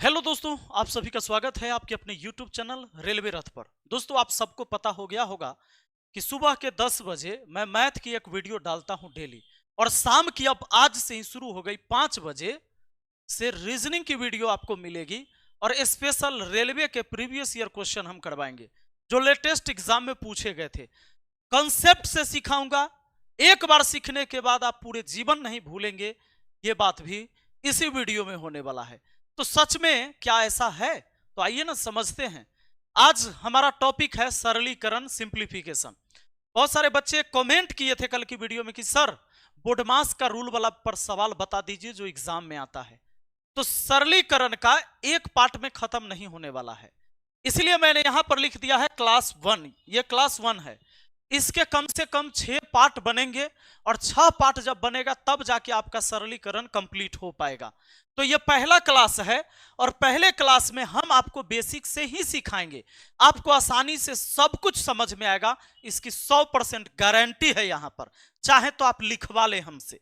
Hello दोस्तों, आप सभी का स्वागत है आपके अपने YouTube चैनल रेलवे रथ पर। दोस्तों, आप सबको पता हो गया होगा कि सुबह के 10 बजे मैं मैथ की एक वीडियो डालता हूं डेली, और शाम की अब आज से ही शुरू हो गई 5 बजे से रीजनिंग की वीडियो आपको मिलेगी। और स्पेशल रेलवे के प्रीवियस ईयर क्वेश्चन हम करवाएंगे जो लेटेस्ट एग्जाम में पूछे गए थे। कंसेप्ट से सिखाऊंगा, एक बार सीखने के बाद आप पूरे जीवन नहीं भूलेंगे, ये बात भी इसी वीडियो में होने वाला है। तो सच में क्या ऐसा है? तो आइए ना समझते हैं। आज हमारा टॉपिक है सरलीकरण, सिंप्लीफिकेशन। बहुत सारे बच्चे कमेंट किए थे कल की वीडियो में कि सर बोडमास का रूल वाला पर सवाल बता दीजिए जो एग्जाम में आता है। तो सरलीकरण का एक पार्ट में खत्म नहीं होने वाला है, इसलिए मैंने यहां पर लिख दिया है क्लास 1। ये क्लास 1 है, इसके कम से कम 6 पार्ट बनेंगे, और 6 पार्ट जब बनेगा तब जाके आपका सरलीकरण कंप्लीट हो पाएगा। तो ये पहला क्लास है, और पहले क्लास में हम आपको बेसिक से ही सिखाएंगे। आपको आसानी से सब कुछ समझ में आएगा, इसकी 100% गारंटी है यहां पर। चाहे तो आप लिखवा लें हमसे।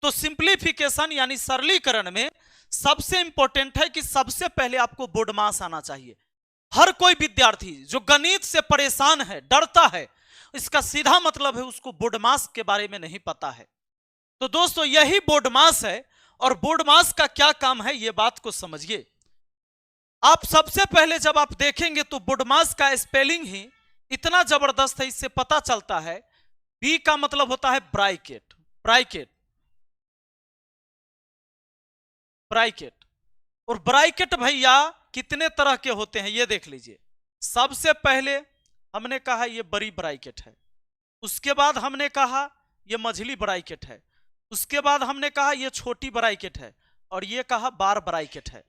तो सिंप्लीफिकेशन यानी सरलीकरण में सबसे इंपॉर्टेंट है कि सबसे पहले आपको बोडमास आना चाहिए। हर कोई विद्यार्थी जो गणित से परेशान है, डरता है, इसका सीधा मतलब है उसको बोडमास के बारे में नहीं पता है। तो दोस्तों यही बोडमास है, और बोडमास का क्या काम है ये बात को समझिए। आप सबसे पहले जब आप देखेंगे तो बोडमास का स्पेलिंग ही इतना जबरदस्त है, इससे पता चलता है बी का मतलब होता है ब्रैकेट, ब्रैकेट, ब्रैकेट। और ब्रैकेट भैया कितने तरह के होते हैं ये देख लीजिए। सबसे पहले हमने कहा ये बड़ी ब्रैकेट है, उसके बाद हमने कहा ये मझली ब्रैकेट है, उसके बाद हमने कहा ये छोटी ब्रैकेट है, और ये कहा बार ब्रैकेट है।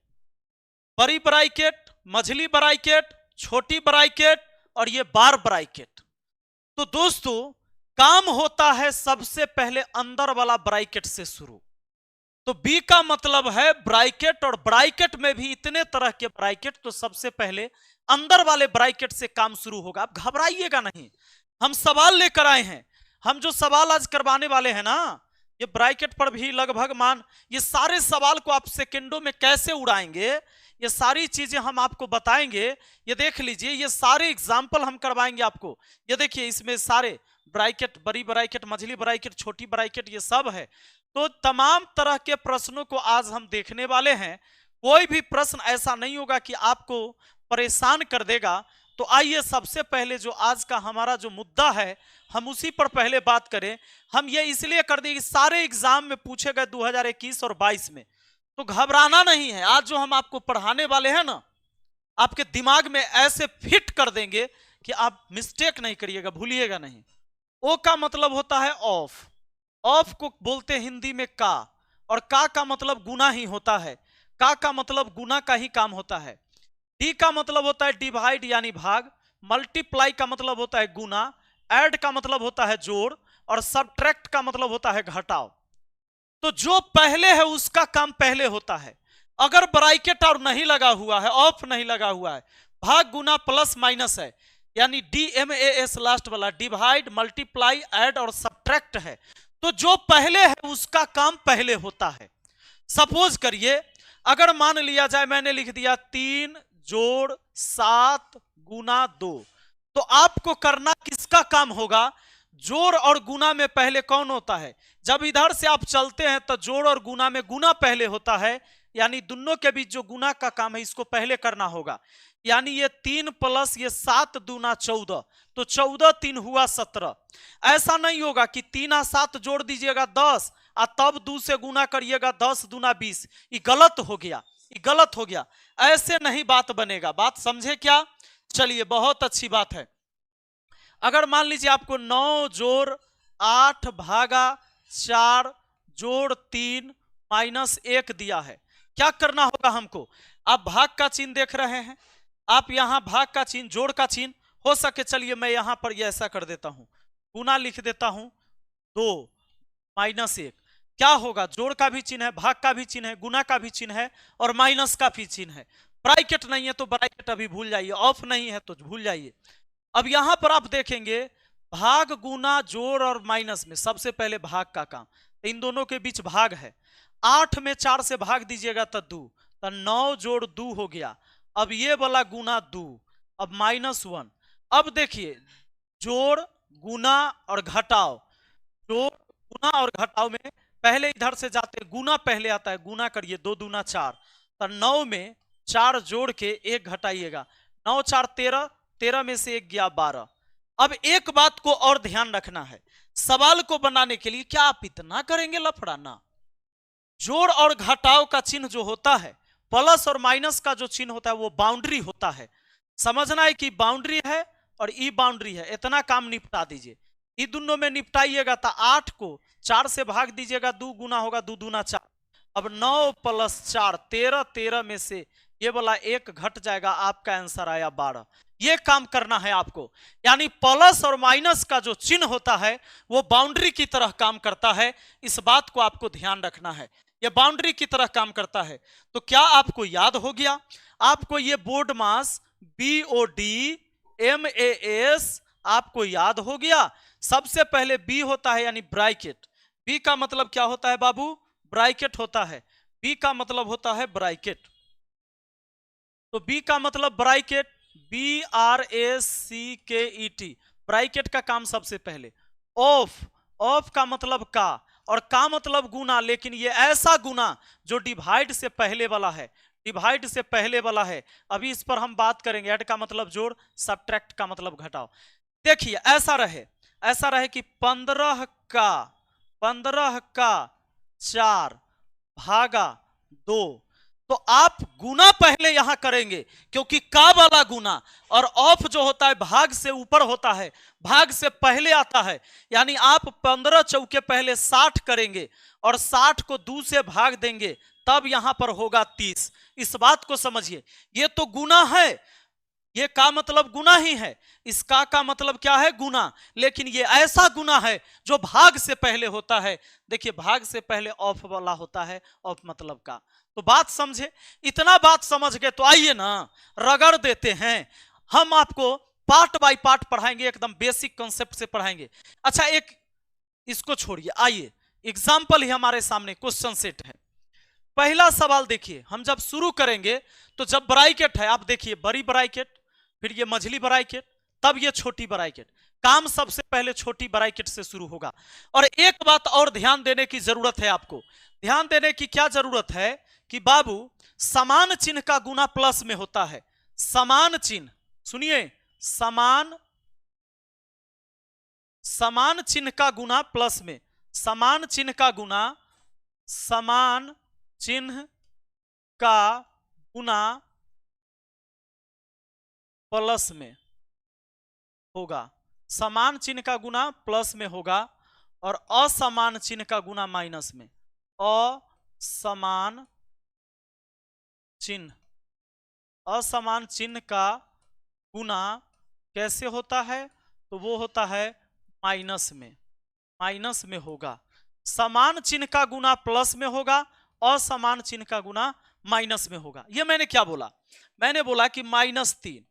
बड़ी ब्रैकेट, मझली ब्रैकेट, छोटी ब्रैकेट और ये बार ब्रैकेट। तो दोस्तों काम होता है सबसे पहले अंदर वाला ब्रैकेट से शुरू। तो बी का मतलब है ब्रैकेट, और ब्रैकेट में भी इतने तरह के ब्रैकेट। तो सबसे पहले अंदर वाले ब्रैकेट से काम शुरू होगा। आप घबराइएगा नहीं, हम सवाल लेकर आए हैं। हम जो सवाल आज करवाने वाले हैं ना, ये ब्रैकेट पर भी लगभग ये सारे सवाल को आप सेकंडों में कैसे उड़ाएंगे, ये सारी चीजें हम आपको बताएंगे। ये देख लीजिए, ये सारे एग्जाम्पल हम करवाएंगे आपको। ये देखिए, इसमें सारे ब्रैकेट, बड़ी ब्रैकेट, मझली ब्रैकेट, छोटी ब्रैकेट, ये सब है। तो तमाम तरह के प्रश्नों को आज हम देखने वाले हैं। कोई भी प्रश्न ऐसा नहीं होगा कि आपको परेशान कर देगा। तो आइए सबसे पहले जो आज का हमारा जो मुद्दा है हम उसी पर पहले बात करें। हम ये इसलिए कर दें कि सारे एग्जाम में पूछे गए 2021 और 22 में, तो घबराना नहीं है। आज जो हम आपको पढ़ाने वाले हैं ना, आपके दिमाग में ऐसे फिट कर देंगे कि आप मिस्टेक नहीं करिएगा, भूलिएगा नहीं। ओ का मतलब होता है ऑफ, ऑफ को बोलते हैं हिंदी में का, और का मतलब गुना ही होता है। का मतलब गुना का ही काम होता है। डी का मतलब होता है डिवाइड यानी भाग, मल्टीप्लाई का मतलब होता है गुना, ऐड का मतलब होता है जोड़, और सबट्रैक्ट का मतलब होता है घटाव। तो जो पहले है उसका काम पहले होता है। अगर ब्रैकेट और नहीं लगा हुआ है, ऑफ नहीं लगा हुआ है, भाग गुना प्लस माइनस है, यानी DMAS लास्ट वाला, डिवाइड, मल्टीप्लाई, ऐड और सबट्रैक्ट है, तो जो पहले है उसका काम पहले होता है। सपोज करिए, अगर मान लिया जाए मैंने लिख दिया 3 जोड़ 7 गुना 2, तो आपको करना किसका काम होगा? जोड़ और गुना में पहले कौन होता है? जब इधर से आप चलते हैं तो जोड़ और गुना में गुना पहले होता है, यानी दोनों के बीच जो गुना का काम है इसको पहले करना होगा। यानी ये 3 प्लस ये 7 दूना 14, तो 14 3 हुआ 17। ऐसा नहीं होगा कि 3 और 7 जोड़ दीजिएगा 10 और तब 2 से गुना करिएगा, 10 दूना 20। ये गलत हो गया, ये गलत हो गया। ऐसे नहीं बात बनेगा। बात समझे क्या? चलिए, बहुत अच्छी बात है। अगर मान लीजिए आपको 9 जोड़ 8 भागा 4 जोड़ 3 माइनस 1 दिया है, क्या करना होगा हमको? आप भाग का चिन्ह देख रहे हैं, आप यहां भाग का चिन्ह, जोड़ का चिन्ह हो सके, चलिए मैं यहां पर ये ऐसा कर देता हूं, गुना लिख देता हूं 2 माइनस 1। क्या होगा? जोड़ का भी चिन्ह है, भाग का भी चिन्ह है, गुना का भी चिन्ह है, और माइनस का भी चिन्ह है। ब्रैकेट नहीं है तो ब्रैकेट अभी भूल जाइए, ऑफ नहीं है तो भूल जाइए। अब यहां पर आप देखेंगे भाग गुना जोड़ और माइनस में सबसे पहले भाग का काम, इन दोनों के बीच भाग है। 8 में 4 से भाग दीजिएगा तो 2, तो 9 जोड़ 2 हो गया। अब ये वाला गुना 2, अब -1। अब देखिए जोड़ गुना और घटाओ, जोड़ गुना और घटाओ में पहले इधर से जाते गुना पहले आता है, गुना करिए 2 दूना 4, तो 9 में 4 जोड़ के 1 घटाइएगा, 9 4 13, 13 में से 1 गया 12। अब एक बात को और ध्यान रखना है, सवाल को बनाने के लिए क्या आप इतना करेंगे लफड़ाना? जोड़ और घटाव का चिन्ह जो होता है, प्लस और माइनस का जो चिन्ह होता है वो बाउंड्री होता है। समझना है कि बाउंड्री है और ई बाउंड्री है, इतना काम निपटा दीजिए। ई दोनों में निपटाइएगा तो 8 को 4 से भाग दीजिएगा, 2 गुना होगा 2 दूना 4। अब 9 + 4 13, 13 में से ये वाला 1 घट जाएगा, आपका आंसर आया 12। ये काम करना है आपको, यानी प्लस और माइनस का जो चिन्ह होता है वो बाउंड्री की तरह काम करता है। इस बात को आपको ध्यान रखना है, ये बाउंड्री की तरह काम करता है। तो क्या आपको याद हो गया? आपको ये बोर्ड मास BOD MAS आपको याद हो गया। सबसे पहले B होता है यानी ब्रैकेट। B का मतलब क्या होता है बाबू? ब्रैकेट होता है। B का मतलब होता है ब्रैकेट। तो B का मतलब ब्रैकेट, BRACKET, ब्रैकेट का काम सबसे पहले। ऑफ, ऑफ का मतलब का, और का मतलब गुना, लेकिन ये ऐसा गुना जो डिवाइड से पहले वाला है, डिवाइड से पहले वाला है। अभी इस पर हम बात करेंगे। ऐड का मतलब जोड़, सब्ट्रैक्ट का मतलब घटाओ। देखिए ऐसा रहे, ऐसा रहे कि 15 का 4 भागा 2, तो आप गुना पहले यहां करेंगे क्योंकि का वाला गुना, और ऑफ जो होता है भाग से ऊपर होता है, भाग से पहले आता है। यानी आप 15 चौके पहले 60 करेंगे और 60 को 2 से भाग देंगे, तब यहां पर होगा 30। इस बात को समझिए, ये तो गुना है, ये का मतलब गुना ही है, इसका का मतलब क्या है? गुना। लेकिन ये ऐसा गुना है जो भाग से पहले होता है। देखिए भाग से पहले ऑफ वाला होता है, ऑफ मतलब का। तो बात समझे? इतना बात समझ गए तो आइए ना रगड़ देते हैं। हम आपको पार्ट बाय पार्ट पढ़ाएंगे, एकदम बेसिक कॉन्सेप्ट से पढ़ाएंगे। अच्छा एक इसको छोड़िए, आइए एग्जाम्पल ही हमारे सामने क्वेश्चन सेट है। पहला सवाल देखिए, हम जब शुरू करेंगे तो जब ब्रैकेट है, आप देखिए बड़ी ब्रैकेट, फिर ये मझली ब्रैकेट, तब ये छोटी ब्रैकेट। काम सबसे पहले छोटी ब्रैकेट से शुरू होगा। और एक बात और ध्यान देने की जरूरत है आपको। ध्यान देने की क्या जरूरत है कि बाबू समान चिन्ह का गुना प्लस में होता है। समान चिन्ह, सुनिए, समान चिन्ह का गुना प्लस में, समान चिन्ह का गुना, समान चिन्ह का गुना प्लस में होगा। समान चिन्ह का गुना प्लस में होगा और असमान चिन्ह का गुना माइनस में। असमान चिन्ह, असमान चिन्ह का गुना कैसे होता है? तो वो होता है माइनस में, माइनस में होगा। समान चिन्ह का गुना प्लस में होगा, असमान चिन्ह का गुना माइनस में होगा। ये मैंने क्या बोला? मैंने बोला कि -3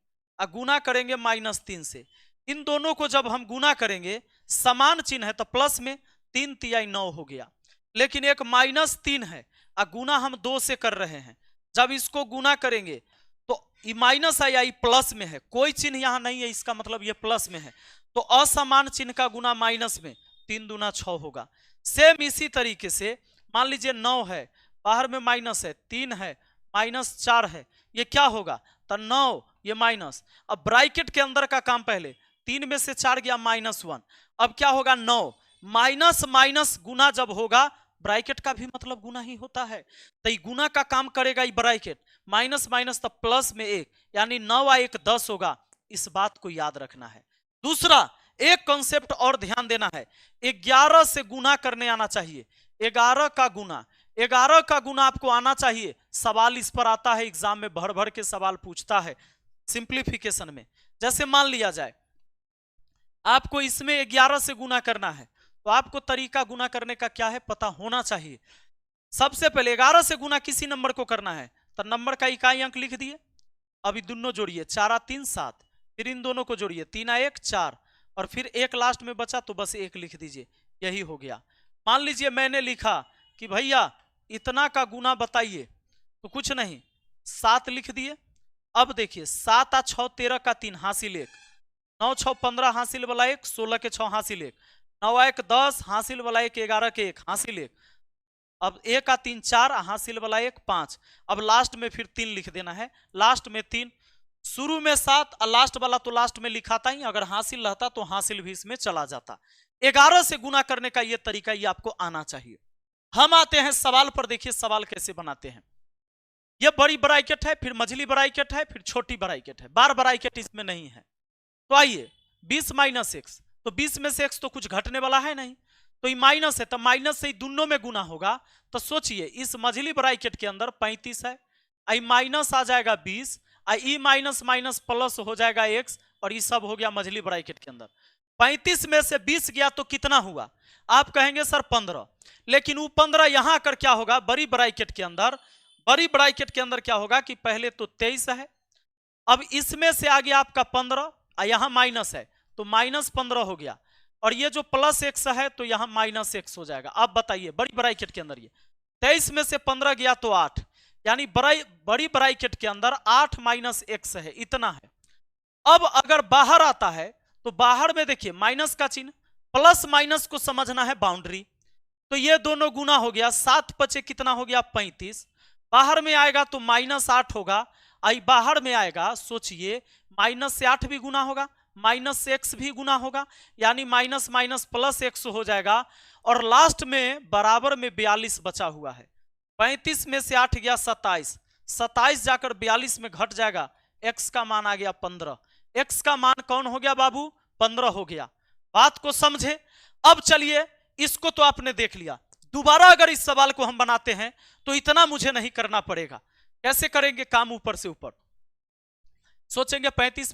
गुना करेंगे -3 से। इन दोनों को जब हम गुना करेंगे, समान चिन्ह है तो प्लस में 3 तिहाई 9 हो गया, लेकिन एक -3 है गुना हम 2 से कर रहे हैं। जब इसको गुना करेंगे तो ये माइनस है या ये प्लस में है, कोई चिन्ह यहां नहीं है, इसका मतलब ये प्लस में है। तो असमान चिन्ह का गुना माइनस में 3 दूना 6 होगा। सेम इसी तरीके से मान लीजिए 9 है, बाहर में माइनस है, 3 है, -4 है, ये क्या होगा? तो 9 ये माइनस। अब ब्रैकेट के अंदर का काम पहले, 3 में से 4 गया -1। अब क्या होगा? 9 माइनस माइनस गुना जब होगा, ब्रैकेट का भी मतलब गुना ही होता है, तो ये गुना का काम करेगा ये ब्रैकेट। माइनस माइनस तो प्लस में 1, यानी 9 और 1 10 होगा। इस बात को याद रखना है। दूसरा एक कॉन्सेप्ट और ध्यान देना है, 11 से गुना करने आना चाहिए। 11 का गुना, 11 का गुना आपको आना चाहिए। सवाल इस पर आता है, एग्जाम में भर भर के सवाल पूछता है सिंप्लीफिकेशन में। जैसे मान लिया जाए आपको इसमें 11 से गुना करना है, तो आपको तरीका गुना करने का क्या है पता होना चाहिए। सबसे पहले 11 से गुना किसी नंबर को करना है तो नंबर का इकाई अंक लिख दिए। अभी दोनों जोड़िए, 4 और 3 7, फिर इन दोनों को जोड़िए, 3 और 1 4, और फिर एक लास्ट में बचा तो बस 1 लिख दीजिए, यही हो गया। मान लीजिए मैंने लिखा कि भैया इतना का गुना बताइए, तो कुछ नहीं, 7 लिख दिए। अब देखिए 7 आ 6 13 का 3 हासिल 1, 9 6 15 हासिल वाला 1, 16 के 6 हासिल 1, 9 1 10 हासिल वाला 1, 11 के 1 हासिल 1। अब 1 का 3 4 हासिल वाला 1 5। अब लास्ट में फिर 3 लिख देना है, लास्ट में 3, शुरू में 7 और लास्ट वाला तो लास्ट में लिखाता ही, अगर हासिल रहता तो हासिल भी इसमें चला जाता। 11 से गुना करने का ये तरीका ये आपको आना चाहिए। हम आते हैं सवाल पर, देखिए सवाल कैसे बनाते हैं। ये बड़ी ब्रैकेट है, फिर मझली ब्रैकेट है, फिर छोटी ब्रैकेट है, बार ब्रैकेट इसमें नहीं है। तो आइए 20 माइनस एक्स, तो 20 में से एक्स तो कुछ घटने वाला है नहीं, तो ये माइनस है, तो माइनस से ही दोनों में गुना होगा। तो सोचिए इस मझली ब्रैकेट के अंदर 35 है, आई माइनस आ जाएगा 20, आई माइनस माइनस प्लस हो जाएगा एक्स, और ये सब हो गया मझली ब्रैकेट के अंदर। 35 में से 20 गया तो कितना हुआ? आप कहेंगे सर 15, लेकिन वो 15 यहां आकर क्या होगा? बड़ी ब्रैकेट के अंदर, बड़ी ब्रैकेट के अंदर क्या होगा कि पहले तो 23 है, अब इसमें से आ गया आपका 15, यहां माइनस है तो माइनस 15 हो गया, और ये जो प्लस एक्स है तो यहां माइनस एक्स हो जाएगा। अब बताइए बड़ी ब्रैकेट के अंदर ये 23 में से 15 गया तो 8, यानी बड़ी ब्रैकेट के अंदर 8 माइनस एक्स है, इतना है। अब अगर बाहर आता है तो बाहर में देखिए माइनस का चिन्ह, प्लस माइनस को समझना है बाउंड्री, तो ये दोनों गुना हो गया, 7 पचे कितना हो गया? 35। बाहर में आएगा तो माइनस 8 होगा, आई बाहर में आएगा, सोचिए माइनस से 8 भी गुना होगा, माइनस से एक्स भी गुना होगा, यानी माइनस माइनस प्लस एक्स हो जाएगा, और लास्ट में बराबर में 42 बचा हुआ है। 35 में से 8 गया 27, 27 जाकर 42 में घट जाएगा, एक्स का मान आ गया 15। एक्स का मान कौन हो गया बाबू? 15 हो गया। बात को समझे। अब चलिए इसको तो आपने देख लिया, दोबारा अगर इस सवाल को हम बनाते हैं तो इतना मुझे नहीं करना पड़ेगा। कैसे करेंगे काम? ऊपर से ऊपर सोचेंगे, 35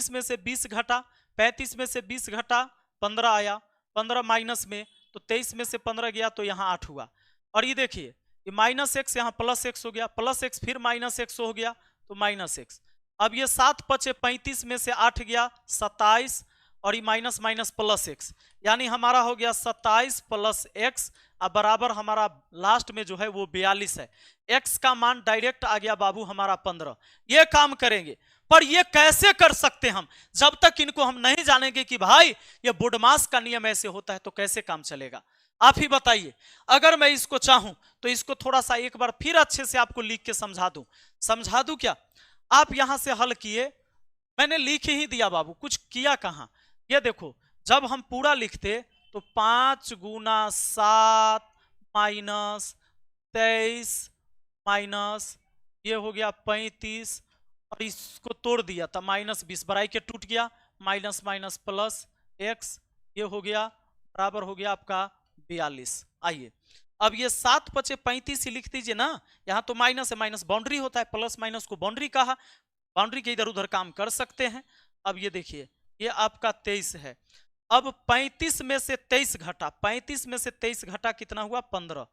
में से 20 घटा, 35 में से 20 घटा 15 आया, 15 माइनस में तो 23 में से 15 गया तो यहाँ 8 हुआ, और ये देखिए ये माइनस एक्स यहाँ प्लस एक्स हो गया, प्लस एक्स फिर माइनस एक्स हो गया तो माइनस एक्स। अब ये 7 पचे 35 में से 8 गया 27, और ये माइनस माइनस प्लस एक्स, यानी हमारा हो गया 27 प्लस एक्स, अब बराबर हमारा लास्ट में जो है वो 42 है। एक्स का मान डायरेक्ट आ गया बाबू हमारा 15। ये काम करेंगे, पर ये कैसे कर सकते हम? जब तक इनको हम नहीं जानेंगे कि भाई ये बुडमास का नियम ऐसे होता है तो कैसे काम चलेगा, आप ही बताइए। अगर मैं इसको चाहूं तो इसको थोड़ा सा एक बार फिर अच्छे से आपको लिख के समझा दूं क्या? आप यहां से हल किए, मैंने लिख ही दिया बाबू, कुछ किया कहां? ये देखो, जब हम पूरा लिखते तो 5 गुना 7 माइनस 23 माइनस ये हो गया 35, और इसको तोड़ दिया था माइनस 20, ब्रैकेट टूट गया, माइनस माइनस प्लस एक्स, ये हो गया बराबर हो गया आपका 42। आइए अब ये 7 पचे 35 ही लिख दीजिए ना, यहां तो माइनस है, माइनस बाउंड्री होता है, प्लस माइनस को बाउंड्री कहा, बाउंड्री के इधर उधर काम कर सकते हैं। अब ये देखिए ये आपका 23 है, अब 35 में से 23 घटा, 35 में से 23 घटा कितना हुआ? 15,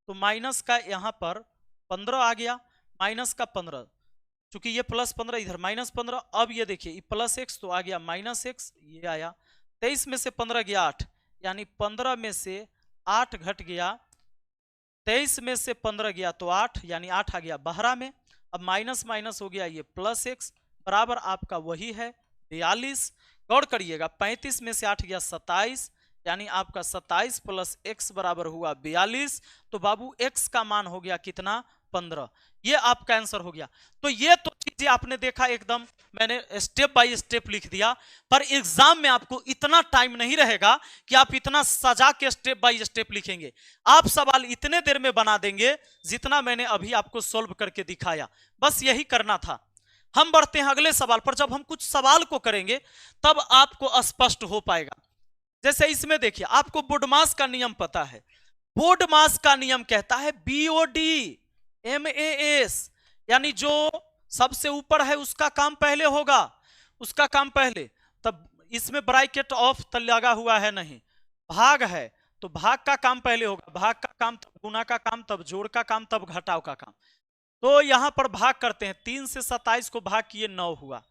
तो माइनस का यहां पर 15 आ गया, माइनस का 15, चूंकि ये प्लस 15 इधर माइनस 15। अब ये देखिए ये प्लस एक्स तो आ गया माइनस एक्स, ये आया 23 में से 15 गया 8, यानी 15 में से 8 घट गया, 23 में से 15 गया तो 8, यानी 8 आ गया बहरा में। अब माइनस माइनस हो गया ये प्लस एक्स, बराबर आपका वही है 42। गौर करिएगा 35 में से 8 गया 27, यानी आपका 27 प्लस एक्स बराबर हुआ 42। तो बाबू एक्स का मान हो गया कितना? 15। ये आपका आंसर हो गया। तो ये तो चीजें आपने देखा, एकदम मैंने स्टेप बाय स्टेप लिख दिया, पर एग्जाम में आपको इतना टाइम नहीं रहेगा कि आप इतना सजा के स्टेप बाय स्टेप लिखेंगे। आप सवाल इतने देर में बना देंगे जितना मैंने अभी आपको सॉल्व करके दिखाया, बस यही करना था। हम बढ़ते हैं अगले सवाल पर। जब हम कुछ सवाल को करेंगे तब आपको स्पष्ट हो पाएगा। जैसे इसमें देखिए, आपको बोडमास का नियम पता है, बोडमास का नियम कहता है BODMAS, यानी जो सबसे ऊपर है उसका काम पहले होगा, उसका काम पहले। तब इसमें ब्रैकेट ऑफ लगा हुआ है नहीं, भाग है तो भाग का काम पहले होगा, भाग का काम तब गुना का काम, तब जोड़ का काम, तब घटाव का काम। तो यहां पर भाग करते हैं, 3 से 27 को भाग किए 9 हुआ,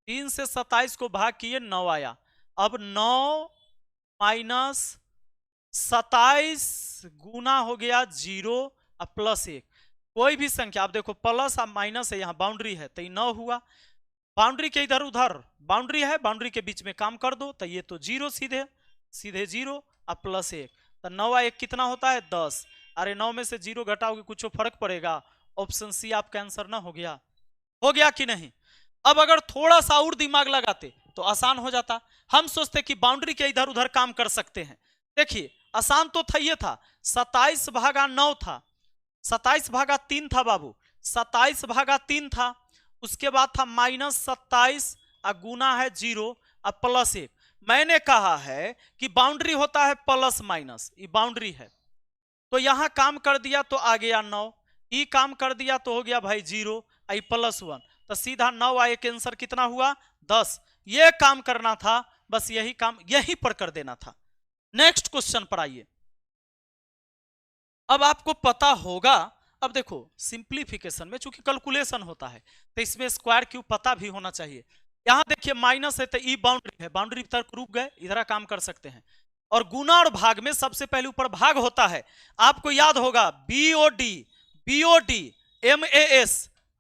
3 से 27 को भाग किए 9 आया। अब 9 माइनस 27 गुना हो गया 0 और प्लस 1, कोई भी संख्या, आप देखो प्लस और माइनस है, यहाँ बाउंड्री है तो ये 9 हुआ। बाउंड्री के इधर उधर बाउंड्री है, बाउंड्री के बीच में काम कर दो तो ये तो 0 सीधे सीधे 0 और +1 तो 9 और 1 कितना होता है 10। अरे 9 में से 0 घटाओगे कुछ फर्क पड़ेगा? ऑप्शन सी आपका आंसर ना हो गया कि नहीं? अब अगर थोड़ा सा और दिमाग लगाते तो आसान हो जाता। हम सोचते कि बाउंड्री के इधर उधर काम कर सकते हैं। देखिए आसान तो था, ये था 27/9 था, 27/3 था बाबू, 27/3 था। उसके बाद था -27 और गुना है 0 और +1। मैंने कहा है कि बाउंड्री होता है प्लस माइनस, ये बाउंड्री है तो यहां काम कर दिया तो आ गया 9, ई काम कर दिया तो हो गया भाई 0, आई +1 तो सीधा 9 आए के आंसर कितना हुआ 10। ये काम करना था, बस यही काम यहीं पर कर देना था। नेक्स्ट क्वेश्चन पर आइए। अब आपको पता होगा, अब देखो सिंप्लीफिकेशन में चूंकि कैलकुलेशन होता है तो इसमें स्क्वायर क्यूब पता भी होना चाहिए। यहां देखिए माइनस है तो ई बाउंड्री है, बाउंड्री तक रुक गए, इधर काम कर सकते हैं। और गुना और भाग में सबसे पहले ऊपर भाग होता है, आपको याद होगा BOD MAS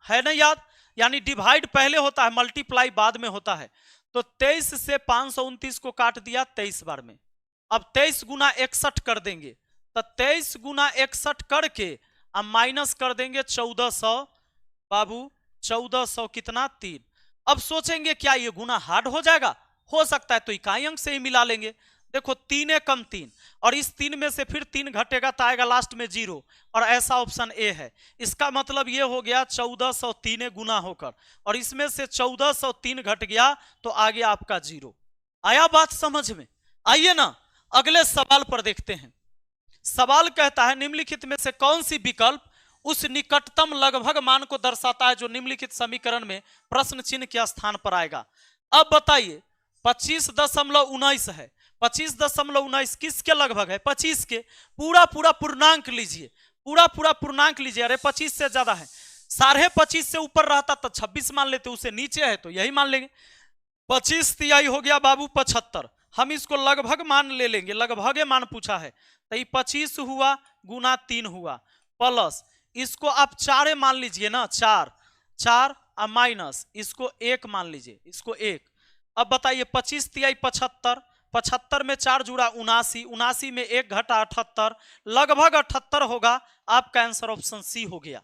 है ना याद, यानी डिवाइड पहले होता है, मल्टीप्लाई बाद में होता है। तो 23 से 529 को काट दिया 23 बार में। अब 23 गुना 61 कर देंगे तो 23 गुना 61 करके अब माइनस कर देंगे 1400 बाबू, 1400 कितना 3। अब सोचेंगे क्या ये गुना हार्ड हो जाएगा? हो सकता है तो इकाई अंक से ही मिला लेंगे। देखो 3 कम 3 और इस 3 में से फिर 3 घटेगा तो आएगा लास्ट में 0 और ऐसा ऑप्शन ए है। इसका मतलब ये हो गया 1403 गुना होकर और इसमें से 1403 घट गया तो आ गया आपका 0। आया बात समझ में? आइए ना अगले सवाल पर देखते हैं। सवाल कहता है निम्नलिखित में से कौन सी विकल्प उस निकटतम लगभग मान को दर्शाता है जो निम्नलिखित समीकरण में प्रश्न चिन्ह के स्थान पर आएगा। अब बताइए 25.19 है, 25.19 किसके लगभग है? 25 के। पूरा पूर्णांक लीजिए, पूरा पूर्णांक लीजिए। अरे 25 से ज्यादा है, 25.5 से ऊपर रहता तो 26 मान लेते, उसे नीचे है तो यही मान लेंगे। 25 तिहाई हो गया बाबू 75, हम इसको लगभग मान ले लेंगे, लगभग मान पूछा है तो ये 25 हुआ गुना 3 हुआ प्लस इसको आप 4 मान लीजिए ना, 4 और माइनस इसको 1 मान लीजिए, इसको 1। अब बताइए 25 तिहाई 75, 75 में 4 जुड़ा 79, 79 में 1 घटा 78, लगभग 78 होगा। आपका आंसर ऑप्शन सी हो गया।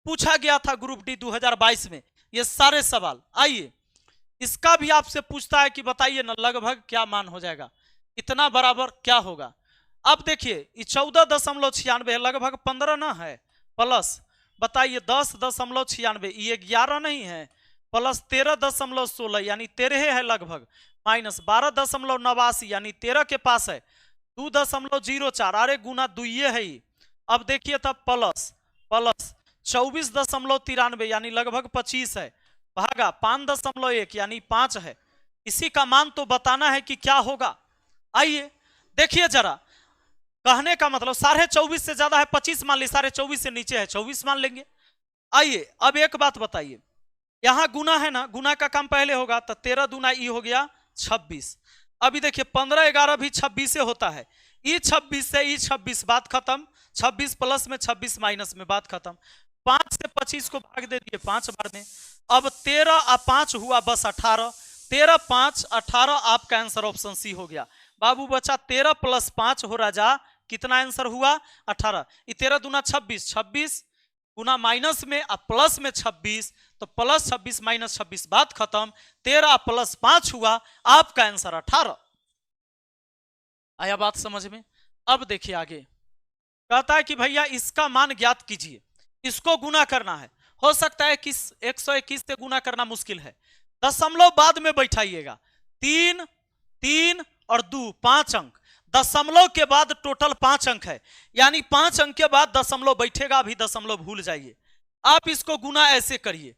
पूछा गया था ग्रुप डी 2022 में ये सारे सवाल। आइए इसका भी आपसे पूछता है कि बताइए ना लगभग क्या मान हो जाएगा, इतना बराबर क्या होगा। अब देखिए ये 14.96 है, लगभग 15 ना है, प्लस बताइए 10.96, ये 11 नहीं है, प्लस 13.16 यानी 13 है लगभग, माइनस 12.89 यानी 13 के पास है, 2.04 अरे गुना 2 है ही। अब देखिए तब प्लस 24.93 यानी लगभग 25 है, भागा 5.1 यानी 5 है। इसी का मान तो बताना है कि क्या होगा। आइए देखिए जरा, कहने का मतलब 24.5 से ज्यादा है 25 मान ली, 24.5 से नीचे है 24 मान लेंगे। आइए अब एक बात बताइए, यहां गुना है ना, गुना का काम पहले होगा तो 13 दूना ई हो गया 26। अभी देखिए 15 11 भी 26 से होता है, ई 26 से ई 26 बात खत्म, 26 प्लस में 26 माइनस में बात खत्म। 5 से 25 को भाग दे दिए 5 बार में। अब 13 और 5 हुआ बस 18, 13 5 18, आपका आंसर ऑप्शन सी हो गया। बाबू बचा 13 + 5 हो राजा, कितना आंसर हुआ 18। 13 दूना 26, 26 गुना माइनस में और प्लस में 26 तो प्लस 26 माइनस 26 बात खत्म, 13 + 5 हुआ, आपका आंसर 18। आया बात समझ में? अब देखिए आगे कहता है कि भैया इसका मान ज्ञात कीजिए, इसको गुना करना है। हो सकता है कि 121 से गुना करना मुश्किल है, दशमलव बाद में बैठाइएगा, 3 3 और 2 5 अंक, दशमलव के बाद टोटल 5 अंक है, यानी 5 अंक के बाद दशमलव बैठेगा, अभी दशमलव भूल जाइए। आप इसको गुना ऐसे करिए,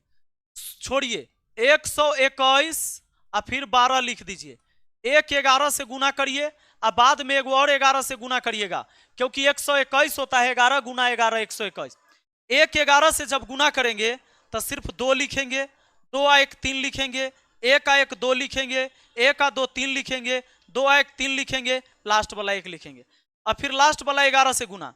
छोड़िए 121 और फिर 12 लिख दीजिए, 1 11 से गुना करिए और बाद में एक और 11 से गुना करिएगा, क्योंकि 121 होता है 11 गुना 11 121। 1 11 से जब गुना करेंगे तो सिर्फ 2 लिखेंगे, 2 और 1 3 लिखेंगे, 1 और 1 2 लिखेंगे, 1 और 2 3 लिखेंगे, 2 और 1 3 लिखेंगे, लास्ट वाला 1 लिखेंगे। और फिर लास्ट वाला 11 से गुना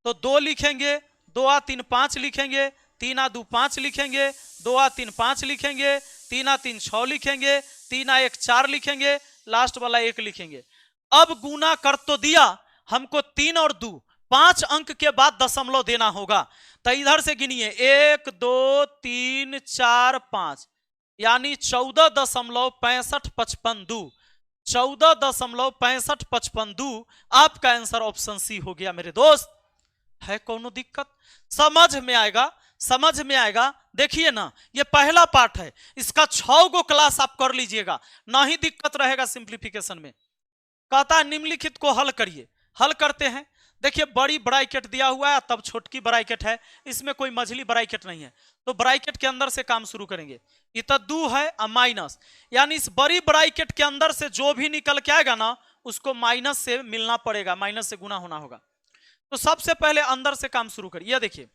तो 2 लिखेंगे, 2 आ 3 5 लिखेंगे, 3 आ 2 5 लिखेंगे, 2 आ 3 5 लिखेंगे, 3 आ 3 6 लिखेंगे, 3 आ 1 4 लिखेंगे, लास्ट वाला 1 लिखेंगे। अब गुना कर तो दिया, हमको 3 और 2 5 अंक के बाद दशमलव देना होगा। तो इधर से गिनिए 1 2 3 4 5, यानी 14.6552, 14.6552 आपका आंसर ऑप्शन सी हो गया मेरे दोस्त। है कोनो दिक्कत? समझ में आएगा, समझ में आएगा। देखिए ना, ये पहला पार्ट है, इसका 6 गो क्लास आप कर लीजिएगा, ना ही दिक्कत रहेगा सिंप्लीफिकेशन में। कहता है निम्नलिखित को हल करिए। हल करते हैं। देखिए बड़ी ब्रैकेट दिया हुआ है, तब छोटकी ब्रैकेट है, इसमें कोई मझली ब्रैकेट नहीं है, तो ब्रैकेट के अंदर से काम शुरू करेंगे। इतना 2 है और माइनस, यानी इस बड़ी ब्रैकेट के अंदर से जो भी निकल के आएगा ना, उसको माइनस से मिलना पड़ेगा, माइनस से गुना होना होगा। तो सबसे पहले अंदर से काम शुरू करिए। देखिए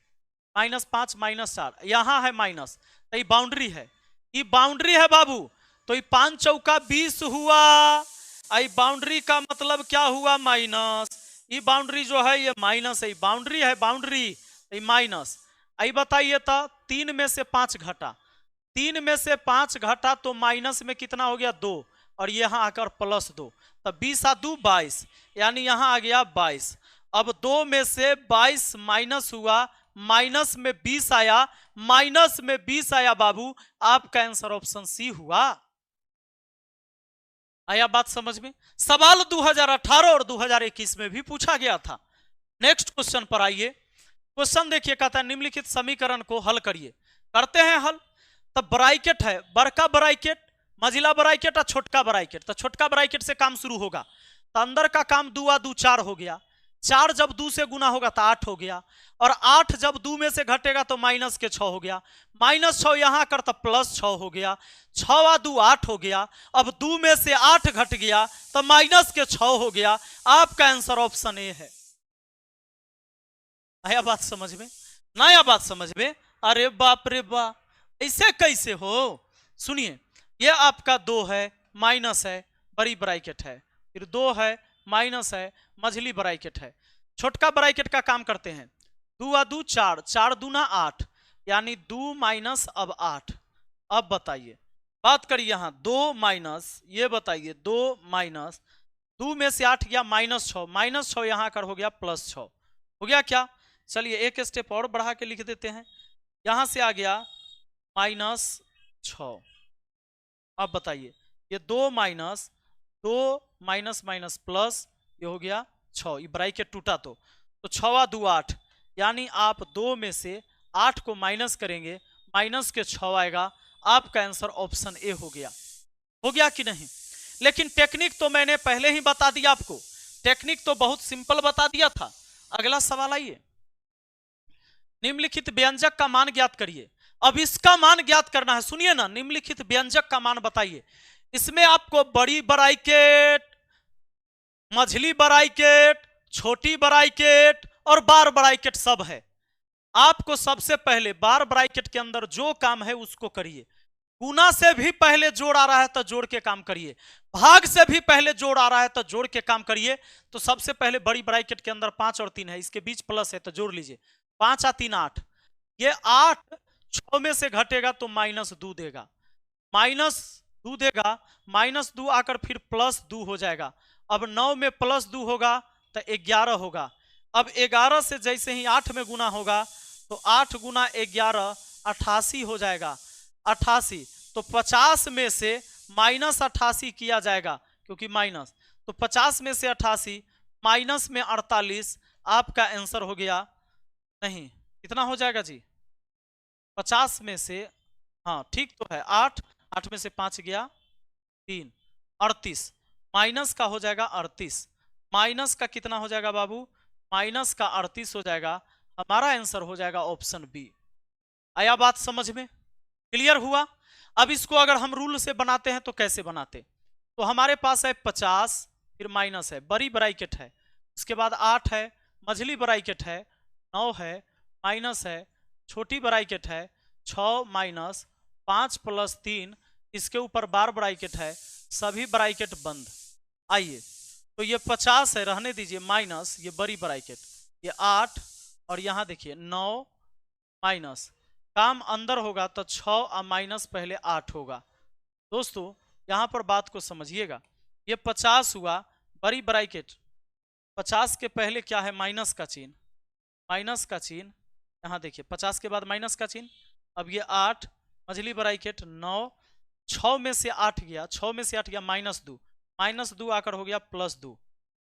-5 -4, यहां है माइनस, तो ये बाउंड्री है, ये बाउंड्री है बाबू। तो ये 5 चौका 20 हुआ, आई बाउंड्री का मतलब क्या हुआ? माइनस। ये बाउंड्री जो है ये माइनस है, बाउंड्री है, बाउंड्री ये माइनस। आई बताइए तो 3 में से 5 घटा, 3 में से 5 घटा तो माइनस में कितना हो गया? 2, और यहाँ आकर +2, तब 20 आ 2 22, यानी यहाँ आ गया 22। अब 2 में से 22 माइनस हुआ, माइनस में 20 आया, माइनस में 20 आया बाबू, आपका आंसर ऑप्शन सी हुआ। आया बात समझ में? सवाल 2018 और 2021 में भी पूछा गया था। नेक्स्ट क्वेश्चन पर आइए। क्वेश्चन देखिए, कहता है निम्नलिखित समीकरण को हल करिए। करते हैं हल। तब ब्रैकेट है, बड़का ब्रैकेट, मझिला ब्रैकेट और छोटका ब्रैकेट। तो छोटका ब्रैकेट से काम शुरू होगा, तो अंदर का काम 2 आ 2 4 हो गया, 4 जब 2 से गुना होगा तो 8 हो गया, और 8 जब 2 में से घटेगा तो माइनस के 6 हो गया, -6 यहां कर तो +6 हो गया, 6 आ 2 8 हो गया। अब 2 में से 8 घट गया तो माइनस के 6 हो गया। आपका आंसर ऑप्शन ए है। आया बात समझ में? नया बात समझ में? अरे बाप रे बाप, ऐसे कैसे हो? सुनिए, ये आपका 2 है, माइनस है, बड़ी ब्रैकेट है, फिर 2 है, माइनस है, मझली ब्रैकेट है। छोटका ब्रैकेट का काम करते हैं। 2 आ 2 4, 4 दूना 8, यानी 2 माइनस अब 8। अब बताइए, बात करिए यहाँ 2 माइनस, ये बताइए 2 माइनस 2 में से 8 गया -6, -6 यहाँ कर हो गया +6, हो गया क्या? चलिए एक स्टेप और बढ़ा के लिख देते हैं। यहां से आ गया -6। अब बताइए, ये 2 माइनस 2 माइनस माइनस प्लस, ये हो गया 6, ये ब्रैकेट टूटा तो 6 आ 2 8, यानी आप 2 में से 8 को माइनस करेंगे, माइनस के 6 आएगा। आपका आंसर ऑप्शन ए हो गया। हो गया कि नहीं? लेकिन टेक्निक तो मैंने पहले ही बता दिया आपको, टेक्निक तो बहुत सिंपल बता दिया था। अगला सवाल आइए, निम्नलिखित व्यंजक का मान ज्ञात करिए। अब इसका मान ज्ञात करना है। सुनिए ना, निम्नलिखित व्यंजक का मान बताइए। इसमें आपको बड़ी ब्रैकेट, मझली ब्रैकेट, छोटी ब्रैकेट और बार ब्रैकेट सब है। आपको सबसे पहले बार ब्रैकेट के अंदर जो काम है उसको करिए। गुना से भी पहले जोड़ आ रहा है तो जोड़ के काम करिए, भाग से भी पहले जोड़ आ रहा है तो जोड़ के काम करिए। तो सबसे पहले बड़ी ब्रैकेट के अंदर 5 और 3 है, इसके बीच प्लस है तो जोड़ लीजिए। 5 आ 3 8, ये 8 6 में से घटेगा तो -2 देगा, -2 देगा, -2 आकर फिर +2 हो जाएगा। अब 9 में +2 होगा तो 11 होगा। अब 11 से जैसे ही 8 में गुना होगा तो 8 गुना 11 88 हो जाएगा, 88। तो 50 में से -88 किया जाएगा, क्योंकि माइनस, तो 50 में से 88 माइनस में 48, आपका आंसर हो गया। नहीं, कितना हो जाएगा जी? 50 में से, हाँ ठीक तो है, 8 8 में से 5 गया 3, 38, माइनस का हो जाएगा 38, माइनस का कितना हो जाएगा बाबू? माइनस का 38 हो जाएगा। हमारा आंसर हो जाएगा ऑप्शन बी। आया बात समझ में? क्लियर हुआ? अब इसको अगर हम रूल से बनाते हैं तो कैसे बनाते? तो हमारे पास है 50, फिर माइनस है, बड़ी ब्रैकेट है, उसके बाद 8 है, मझली ब्रैकेट है, 9 है, माइनस है, छोटी ब्रैकेट है, 6 माइनस 5 + 3, इसके ऊपर बार ब्रैकेट है, सभी ब्रैकेट बंद। आइए, तो ये 50 है, रहने दीजिए, माइनस ये बड़ी ब्रैकेट, ये 8 और यहाँ देखिए 9 माइनस, काम अंदर होगा तो 6 और माइनस पहले 8 होगा। दोस्तों यहाँ पर बात को समझिएगा, ये 50 हुआ, बड़ी ब्रैकेट 50 के पहले क्या है, माइनस का चिन्ह, माइनस का चिन्ह, यहाँ देखिए 50 के बाद माइनस का चिन्ह। अब ये 8 मझली ब्रैकेट 9, 6 में से 8 गया, 6 में से 8 गया -2, -2 आकर हो गया +2,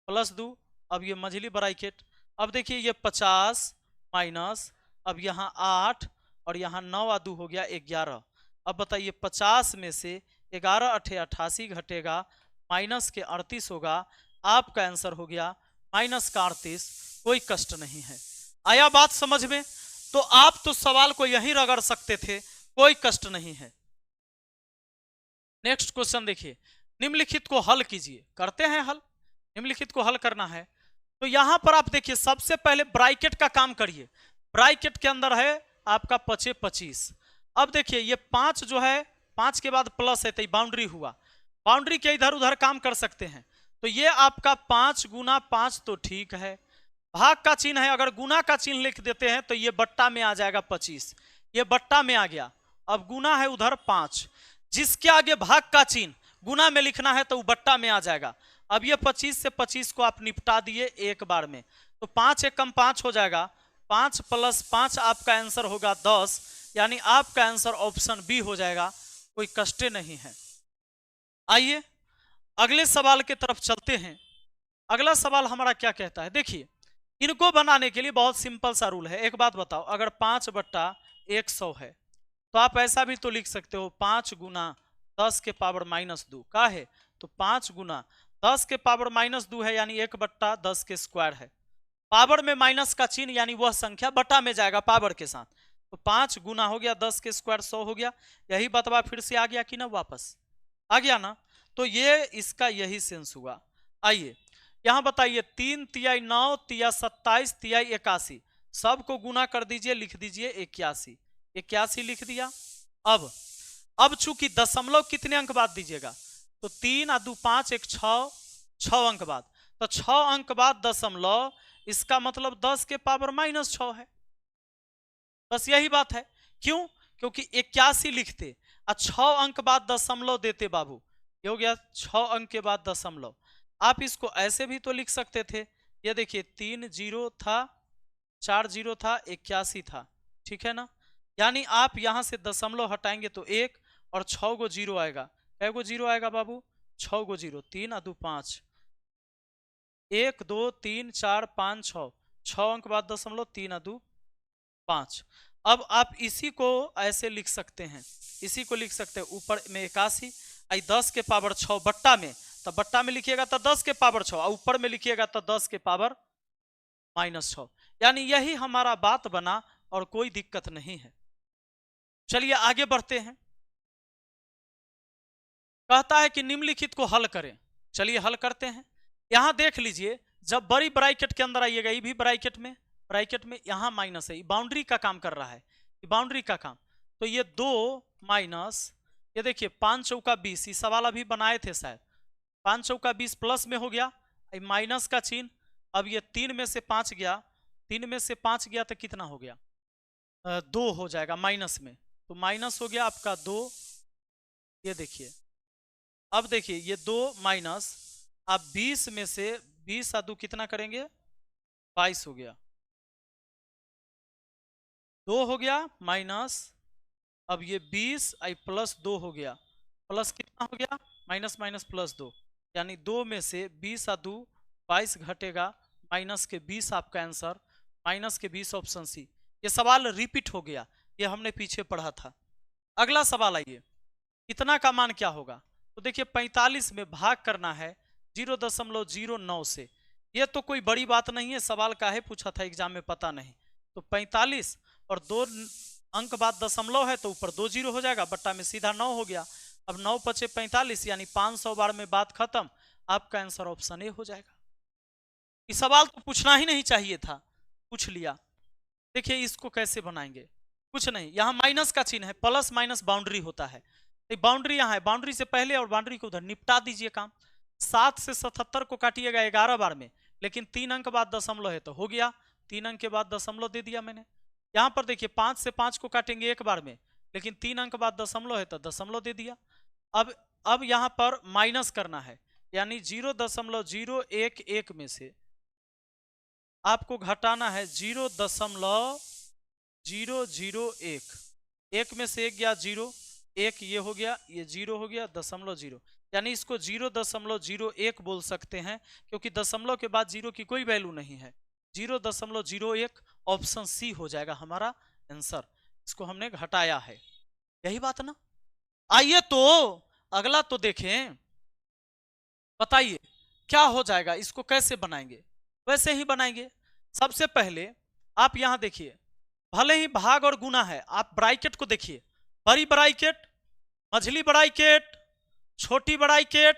+2। अब ये मझली ब्रैकेट, अब देखिए ये 50 माइनस, अब यहाँ 8 और यहाँ 9 और 2 हो गया 11। अब बताइए 50 में से 11 अठे 88 घटेगा, माइनस के 38 होगा, आपका आंसर हो गया माइनस का 38। कोई कष्ट नहीं है। आया बात समझ में? तो आप तो सवाल को यहीं रगड़ सकते थे, कोई कष्ट नहीं है। नेक्स्ट क्वेश्चन देखिए, निम्नलिखित को हल कीजिए। करते हैं हल। निम्नलिखित को हल करना है तो यहां पर आप देखिए सबसे पहले ब्रैकेट का काम करिए। ब्रैकेट के अंदर है आपका 5 25। अब देखिए ये 5 जो है, 5 के बाद प्लस है तो बाउंड्री हुआ, बाउंड्री के इधर उधर काम कर सकते हैं। तो ये आपका 5 गुना 5 तो ठीक है, भाग का चिन्ह है, अगर गुना का चिन्ह लिख देते हैं तो ये बट्टा में आ जाएगा 25, ये बट्टा में आ गया। अब गुना है उधर 5, जिसके आगे भाग का चिन्ह गुना में लिखना है तो वो बट्टा में आ जाएगा। अब ये 25 से 25 को आप निपटा दिए एक बार में, तो 5 एक कम 5 हो जाएगा, 5 + 5 आपका आंसर होगा 10, यानी आपका आंसर ऑप्शन बी हो जाएगा। कोई कष्ट नहीं है। आइए अगले सवाल की तरफ चलते हैं। अगला सवाल हमारा क्या कहता है, देखिए इनको बनाने के लिए बहुत सिंपल सा रूल है। एक बात बताओ, अगर 5/100 है तो आप ऐसा भी तो लिख सकते हो 5 गुना 10 के पावर -2 का है, तो 5 गुना 10 के पावर -2 है, यानी 1/10 के स्क्वायर है। पावर में माइनस का चिन्ह, यानी वह संख्या बटा में जाएगा पावर के साथ, तो 5 गुना हो गया 10 के स्क्वायर 100 हो गया। यही बतवा फिर से आ गया कि ना, वापस आ गया ना, तो ये इसका यही सेंस हुआ। आइए यहां बताइए 3 तिहाई 9 तिया 27 तिहाई 81, सबको गुना कर दीजिए, लिख दीजिए 81, 81 लिख दिया। अब चूंकि दशमलव कितने अंक बाद दीजिएगा, तो 3 और 2 5 1 6, 6 अंक बाद, तो 6 अंक बाद दशमलव, इसका मतलब 10 के पावर -6 है। बस यही बात है। क्यों? क्योंकि 81 लिखते और 6 अंक बाद दशमलव देते बाबू, ये हो गया 6 अंक के बाद दशमलव। आप इसको ऐसे भी तो लिख सकते थे, ये देखिए 3 0 था, 4 0 था, 81 था, ठीक है ना। यानी आप यहां से दशमलव हटाएंगे तो 1 और 6 गो 0 आएगा। कै गो 0 आएगा बाबू? 6 गो 0, 3 और 2 5, 1 2 3 4 5 6, 6 अंक बाद दशमलव, 3 और 2 5। अब आप इसी को ऐसे लिख सकते हैं, इसी को लिख सकते हैं, ऊपर में 81 आई 10 के पावर 6 बट्टा में, तो बट्टा में लिखिएगा तो 10 के पावर 6 और ऊपर में लिखिएगा तो 10 के पावर -6, यानी यही हमारा बात बना और कोई दिक्कत नहीं है। चलिए आगे बढ़ते हैं। कहता है कि निम्नलिखित को हल करें। चलिए हल करते हैं। यहां देख लीजिए, जब बड़ी ब्रैकेट के अंदर आइएगा, ये भी ब्रैकेट में यहां माइनस है, बाउंड्री का काम कर रहा है, बाउंड्री का काम, तो ये 2 माइनस, ये देखिए 5 चौका 20, ये सवाल अभी बनाए थे शायद, 5 चौका 20 प्लस में हो गया, माइनस का चिन्ह। अब ये 3 में से 5 गया, 3 में से 5 गया तो कितना हो गया, 2 हो जाएगा माइनस में, तो माइनस हो गया आपका 2। ये देखिए, अब देखिए ये 2 माइनस, आप 20 में से 20 और 2 कितना करेंगे, 22 हो गया, 2 हो गया माइनस, अब ये 20 आई प्लस 2 हो गया, प्लस कितना हो गया, माइनस माइनस प्लस 2, यानी 2 में से 20 और 2 22 घटेगा, माइनस के 20 आपका आंसर, माइनस के 20 ऑप्शन सी। ये सवाल रिपीट हो गया, ये हमने पीछे पढ़ा था। अगला सवाल आइए, इतना का मान क्या होगा, तो देखिए 45 में भाग करना है 0.09 से, ये तो कोई बड़ी बात नहीं है, सवाल काहे पूछा था एग्जाम में पता नहीं। तो 45 और 2 अंक बाद दशमलव है तो ऊपर 2 0 हो जाएगा, बट्टा में सीधा 9 हो गया। अब 9 × 5 = 45, यानी 500 बार में बात खत्म, आपका आंसर ऑप्शन ए हो जाएगा। ये सवाल तो पूछना ही नहीं चाहिए था, पूछ लिया। देखिए इसको कैसे बनाएंगे, कुछ नहीं, यहाँ माइनस का चिन्ह है, प्लस माइनस बाउंड्री होता है, बाउंड्री यहाँ है, बाउंड्री से पहले और बाउंड्री को उधर निपटा दीजिए काम। 7 से 77 को काटिएगा 11 बार में, लेकिन 3 अंक बाद दशमलव है तो हो गया, 3 अंक के बाद दशमलव दे दिया मैंने। यहाँ पर देखिए 5 से 5 को काटेंगे एक बार में, लेकिन 3 अंक बाद दशमलव है तो दशमलव दे दिया। अब यहाँ पर माइनस करना है, यानी 0.011 में से आपको घटाना है 0.001। एक में से एक गया 0, एक ये हो गया, ये 0 हो गया, 0.0, यानी इसको 0.01 बोल सकते हैं, क्योंकि दशमलव के बाद 0 की कोई वैल्यू नहीं है। 0.01 ऑप्शन सी हो जाएगा हमारा आंसर। इसको हमने घटाया है, यही बात ना। आइए तो अगला तो देखें, बताइए क्या हो जाएगा, इसको कैसे बनाएंगे। वैसे ही बनाएंगे। सबसे पहले आप यहां देखिए, भले ही भाग और गुना है, आप ब्रैकेट को देखिए, बड़ी ब्रैकेट, मझली ब्रैकेट, छोटी ब्रैकेट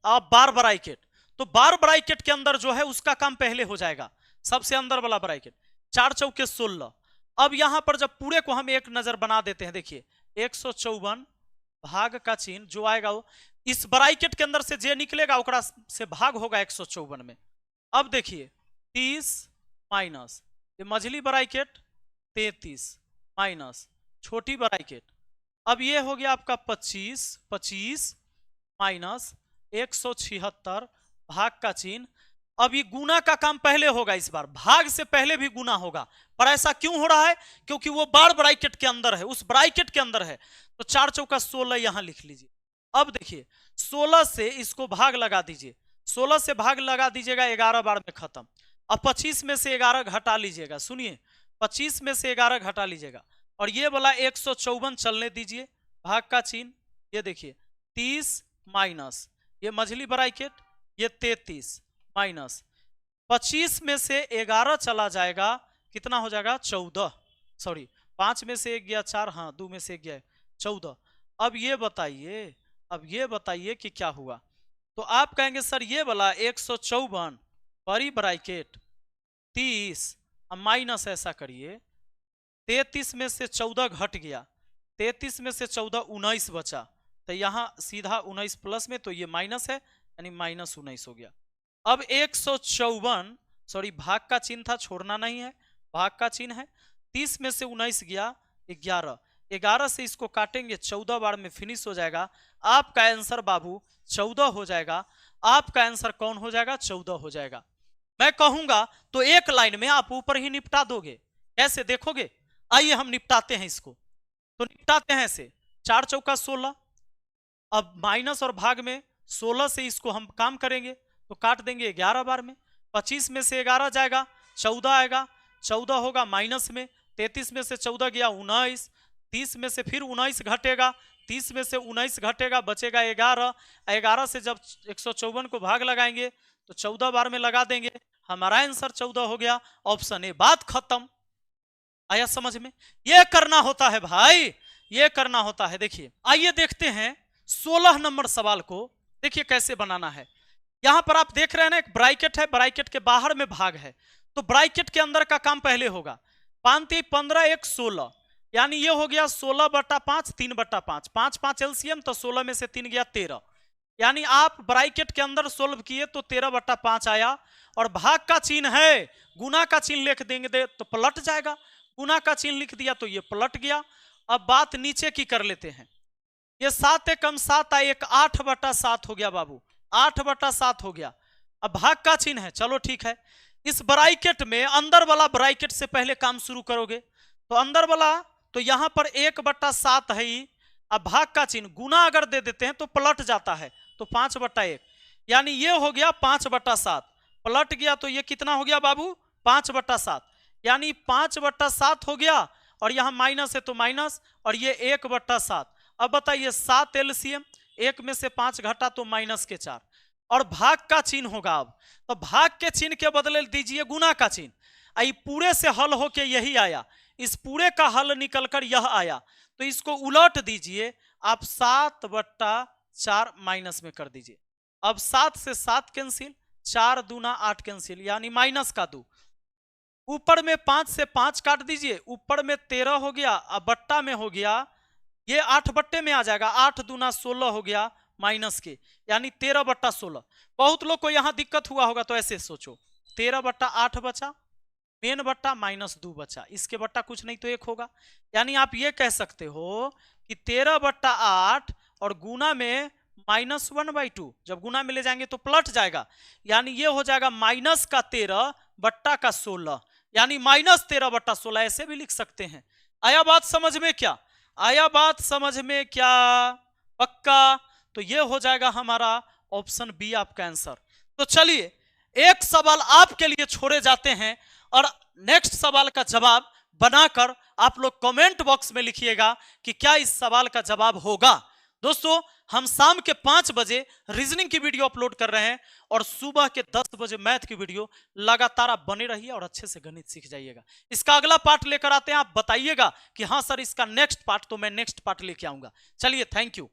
और बार ब्रैकेट। तो बार ब्रैकेट के अंदर जो है उसका काम पहले हो जाएगा, सबसे अंदर वाला ब्रैकेट, 4 चौके 16। अब यहां पर जब पूरे को हम एक नजर बना देते हैं, देखिए 154 भाग का चिन्ह जो आएगा वो इस ब्रैकेट के अंदर से जे निकलेगा ओकरा से भाग होगा 154 में। अब देखिए 30 माइनस ये मझली ब्रैकेट 33 माइनस छोटी ब्रैकेट, अब ये हो गया आपका 25 माइनस 176 भाग का चिन्ह। अब ये गुना का काम पहले होगा, इस बार भाग से पहले भी गुना होगा, पर ऐसा क्यों हो रहा है, क्योंकि वो बार ब्रैकेट के अंदर है, उस ब्रैकेट के अंदर है। तो 4 चौका 16 यहां लिख लीजिए। अब देखिए 16 से इसको भाग लगा दीजिए, 16 से भाग लगा दीजिएगा, 11 बार में खत्म। अब 25 में से 11 घटा लीजिएगा, सुनिए 25 में से 11 घटा लीजिएगा, और ये वाला 154 चलने दीजिए, भाग का चिन्ह। ये देखिए 30 माइनस ये मझली ब्रैकेट, ये 33 माइनस 25 में से 11 चला जाएगा, कितना हो जाएगा 14, सॉरी 5 में से 1 गया 4, हाँ 2 में से 1 गया 14। अब ये बताइए कि क्या हुआ। तो आप कहेंगे सर ये वाला 154 बड़ी ब्रैकेट 30 माइनस, ऐसा करिए 33 में से 14 घट गया, 33 में से 14 19 बचा, तो यहां सीधा 19 प्लस में, तो ये माइनस है, यानी -19 हो गया। अब 154 सॉरी भाग का चिन्ह था, छोड़ना नहीं है, भाग का चिन्ह है। 30 में से 19 गया 11, 11 से इसको काटेंगे 14 बार में फिनिश हो जाएगा। आपका आंसर बाबू 14 हो जाएगा। आपका आंसर कौन हो जाएगा, 14 हो जाएगा। मैं कहूंगा तो एक लाइन में आप ऊपर ही निपटा दोगे, कैसे देखोगे। आइए हम निपटाते हैं इसको, तो निपटाते हैं ऐसे, 4 चौका 16, अब माइनस और भाग में 16 से इसको हम काम करेंगे, तो काट देंगे 11 बार में। 25 में से 11 जाएगा 14 आएगा, 14 होगा माइनस में, 33 में से 14 गया 19, 30 में से फिर 19 घटेगा, 30 में से 19 घटेगा, बचेगा 11, 11 से जब 154 को भाग लगाएंगे तो 14 बार में लगा देंगे, हमारा आंसर 14 हो गया। ऑप्शन ए, बात खत्म। आया समझ में, ये करना होता है भाई, ये करना होता है। देखिए आइए देखते हैं 16 नंबर सवाल को, देखिए कैसे बनाना है। यहां पर आप देख रहे हैं ना, एक ब्रैकेट है, ब्रैकेट के बाहर में भाग है, तो ब्रैकेट के अंदर का काम पहले होगा। 5 15 1 16, यानी ये हो गया 16/5 3/5, 5 5 एलसीएम, तो 16 में से 3 गया 13, यानी आप ब्रैकेट के अंदर सोल्व किए तो 13/5 आया। और भाग का चिन्ह है, गुना का चिन्ह लिख देंगे तो पलट जाएगा, गुना का चिन्ह लिख दिया तो ये पलट गया। अब बात नीचे की कर लेते हैं, ये 7 एकम 7 आए, 8/7 हो गया बाबू, 8/7 हो गया। अब भाग का चिन्ह है, चलो ठीक है। इस ब्रैकेट में अंदर वाला ब्रैकेट से पहले काम शुरू करोगे, तो अंदर वाला तो यहां पर 1/7 है ही। अब भाग का चिन्ह गुना अगर दे देते हैं तो पलट जाता है, तो 5/1, यानी ये हो गया 5/7, पलट गया तो ये कितना हो गया बाबू 5/7, यानी 5/7 हो गया। और यहां माइनस है तो माइनस, और ये 1/7। अब बताइए 7 एलसीएम, 1 में से 5 घटा तो -4, और भाग का चिन्ह होगा। अब तो भाग के चिन्ह के बदले दीजिए गुना का चिन्ह, आई पूरे से हल होके यही आया, इस पूरे का हल निकलकर यह आया, तो इसको उलट दीजिए आप, 7/4 माइनस में कर दीजिए। अब 7 से 7 कैंसिल, 4 दूना 8 कैंसिल, यानी -2। ऊपर में 5 से 5 काट दीजिए, ऊपर में 13 हो गया, अब बट्टा में हो गया, ये 8 बट्टे में आ जाएगा, 8 दूना 16 हो गया माइनस के, यानी 13/16। बहुत लोग को यहां दिक्कत हुआ होगा, तो ऐसे सोचो 13/8 बचा, मेन बट्टा -2 बचा, इसके बट्टा कुछ नहीं तो 1 होगा। यानी आप ये कह सकते हो कि 13/8 और गुना में -1/2, जब गुना में ले जाएंगे तो पलट जाएगा, यानी ये हो जाएगा -13/16, यानी -13/16 ऐसे भी लिख सकते हैं। आया बात समझ में क्या? आया बात समझ में क्या? पक्का? तो ये हो जाएगा हमारा ऑप्शन बी आपका आंसर। तो चलिए एक सवाल आपके लिए छोड़े जाते हैं और नेक्स्ट सवाल का जवाब बनाकर आप लोग कमेंट बॉक्स में लिखिएगा कि क्या इस सवाल का जवाब होगा। दोस्तों हम शाम के 5 बजे रीजनिंग की वीडियो अपलोड कर रहे हैं और सुबह के 10 बजे मैथ की वीडियो। लगातार आप बने रहिए और अच्छे से गणित सीख जाइएगा। इसका अगला पार्ट लेकर आते हैं, आप बताइएगा कि हाँ सर इसका नेक्स्ट पार्ट, तो मैं नेक्स्ट पार्ट लेके आऊंगा। चलिए थैंक यू।